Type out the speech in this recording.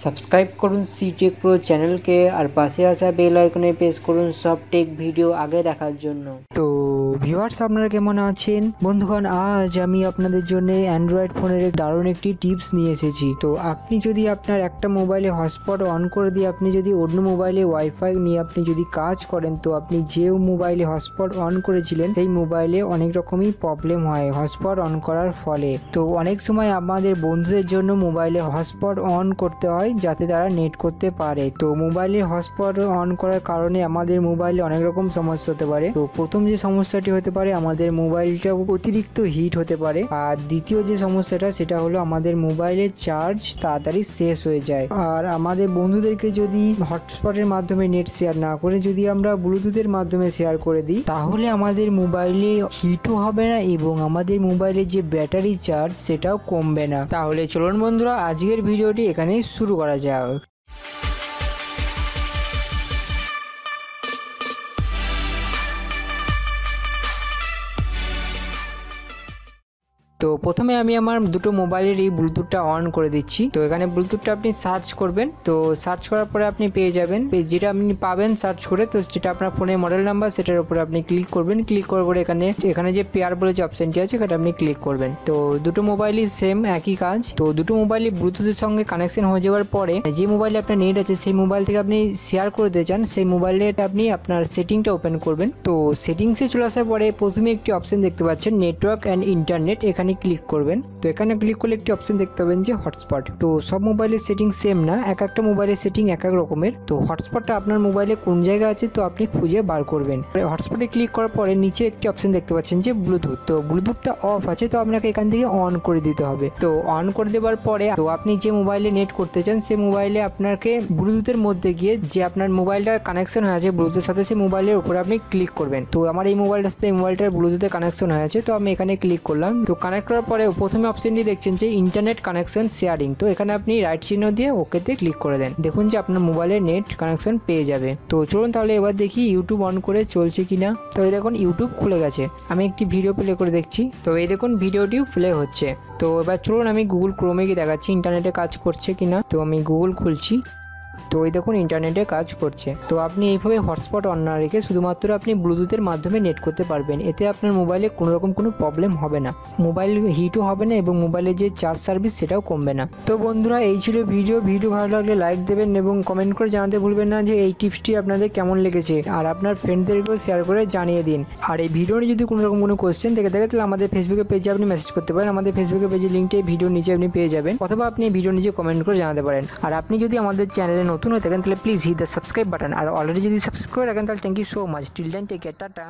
Subscribe করুন C take pro চ্যানেলকে আর পাশে আসা বেল আইকনে প্রেস করুন সব টেক ভিডিও আগে দেখার জন্য। তো ভিউয়ার্স, আপনারা কেমন আছেন বন্ধুগণ? আজ আমি আপনাদের জন্য অ্যান্ড্রয়েড ফোনের দারুণ একটি টিপস নিয়ে এসেছি। তো আপনি যদি আপনার একটা মোবাইলে হটস্পট অন করে দিয়ে আপনি যদি অন্য মোবাইলে ওয়াইফাই নিয়ে আপনি যদি কাজ করেন, তো আপনি যে মোবাইলে হটস্পট অন করেছিলেন সেই মোবাইলে অনেক রকমই প্রবলেম হয় হটস্পট অন করার ফলে। তো অনেক সময় আমাদের বন্ধুদের জন্য মোবাইলে হটস্পট অন করতে হয় যাতে তারা নেট করতে পারে। তো মোবাইলে হটস্পট অন করার কারণে আমাদের মোবাইলে অনেক রকম সমস্যা হতে পারে। তো প্রথম যে সমস্যাটি হতে পারে, আমাদের মোবাইলটা অতিরিক্ত হিট হতে পারে। আর দ্বিতীয় যে সমস্যাটা সেটা হলো আমাদের মোবাইলের চার্জ তাড়াতাড়ি শেষ হয়ে যায়। আর আমাদের বন্ধুদেরকে যদি হটস্পটের মাধ্যমে নেট শেয়ার না করে যদি আমরা ব্লুটুথের মাধ্যমে শেয়ার করে দিই, তাহলে আমাদের মোবাইলে হিটও হবে না এবং আমাদের মোবাইলের যে ব্যাটারি চার্জ সেটাও কমবে না। তাহলে চলুন বন্ধুরা, আজকের ভিডিওটি এখানেই শুরু করা যাক। তো প্রথমে আমি আমার দুটো মোবাইলের এই ব্লুটুথটা অন করে দিচ্ছি। তো এখানে ব্লুটুথটা আপনি সার্চ করবেন। তো সার্চ করার পরে আপনি পেয়ে যাবেন, যেটা আপনি পাবেন সার্চ করে, তো যেটা আপনার ফোনের মডেল নাম্বার সেটার উপরে আপনি ক্লিক করবেন। ক্লিক করার পরে এখানে যে পেয়ার বলে যে অপশনটি আছে সেটা আপনি ক্লিক করবেন। তো দুটো মোবাইলই সেম একই কাজ। তো দুটো মোবাইলই ব্লুটুথের সঙ্গে কানেকশন হয়ে যাওয়ার পরে যে মোবাইলে আপনার নেট আছে সেই মোবাইল থেকে আপনি শেয়ার করে দিতে চান, সেই মোবাইলে আপনি আপনার সেটিংটা ওপেন করবেন। তো সেটিংসে চলে আসার পরে প্রথমে একটি অপশন দেখতে পাচ্ছেন নেটওয়ার্ক অ্যান্ড ইন্টারনেট, এখানে ক্লিক করবেন। তো এখানে ক্লিক করলে একটি অপশন দেখতে পাবেন যে হটস্পট। তো সব মোবাইলের সেটিং সেম না, এক একটা মোবাইলের সেটিং এক এক রকমের। তো হটস্পটটা আপনার মোবাইলে কোন জায়গায় আছে তো আপনি খুঁজে বার করবেন। হটস্পটে ক্লিক করার পরে নিচে একটি অপশন দেখতে পাচ্ছেন যে ব্লুটুথ। তো ব্লুটুথটা অফ আছে, তো আপনাকে এখান থেকে অন করে দিতে হবে। তো অন করে দেওয়ার পরে তো আপনি যে মোবাইলে নেট করতে চান সেই মোবাইলে আপনাকে ব্লুটুথের মধ্যে গিয়ে যে আপনার মোবাইলটা কানেকশন হয়ে আছে ব্লুটুথের সাথে সেই মোবাইলের উপরে আপনি ক্লিক করবেন। তো আমার এই মোবাইলটার সাথে এই মোবাইলটার ব্লুটুথে কানেকশন হয়ে আছে, তো আমি এখানে ক্লিক করলাম। তো কানেক্ট করার পরে প্রথমে অপশনটি দেখছেন যে ইন্টারনেট কানেকশন শেয়ারিং। তো এখানে আপনি রাইট চিহ্ন দিয়ে ওকেতে ক্লিক করে দেন। দেখুন যে আপনার মোবাইলে নেট কানেকশন পেয়ে যাবে। তো চলুন তাহলে এবার দেখি ইউটিউব অন করে চলছে কিনা। তো এই দেখুন ইউটিউব খুলে গেছে। আমি একটি ভিডিও প্লে করে দেখছি। তো এই দেখুন ভিডিওটিও প্লে হচ্ছে। তো এবার চলুন আমি গুগল ক্রোমে গিয়ে দেখাচ্ছি ইন্টারনেটে কাজ করছে কিনা। তো আমি গুগল খুলছি। তো এই দেখুন ইন্টারনেটে কাজ করছে। তো আপনি এইভাবে হটস্পট অন না রেখে শুধুমাত্র আপনি ব্লুটুথের মাধ্যমে নেট করতে পারবেন। এতে আপনার মোবাইলে কোনো রকম কোনো প্রবলেম হবে না, মোবাইল হিটও হবে না এবং মোবাইলের যে চার্জ সার্ভিস সেটাও কমবে না। তো বন্ধুরা, এই ছিল ভিডিও ভালো লাগলে লাইক দেবেন এবং কমেন্ট করে জানাতে ভুলবেন না যে এই টিপসটি আপনাদের কেমন লেগেছে। আর আপনার ফ্রেন্ডদেরকেও শেয়ার করে জানিয়ে দিন। আর এই ভিডিওটি যদি কোনো রকম কোনো কোয়েশ্চেন থেকে থাকে তাহলে আমাদের ফেসবুকে পেজে আপনি মেসেজ করতে পারেন। আমাদের ফেসবুকে পেজের লিঙ্কটি এই ভিডিওর নিচে আপনি পেয়ে যাবেন, অথবা আপনি এই ভিডিওর নিচে কমেন্ট করে জানাতে পারেন। আর আপনি যদি আমাদের চ্যানেলে নতুন হয়ে থাকেন তাহলে please hit the subscribe button. আর অলরেডি যদি সাবস্ক্রাইব করে রাখেন তাহলে thank you so much. Till then take care, tata.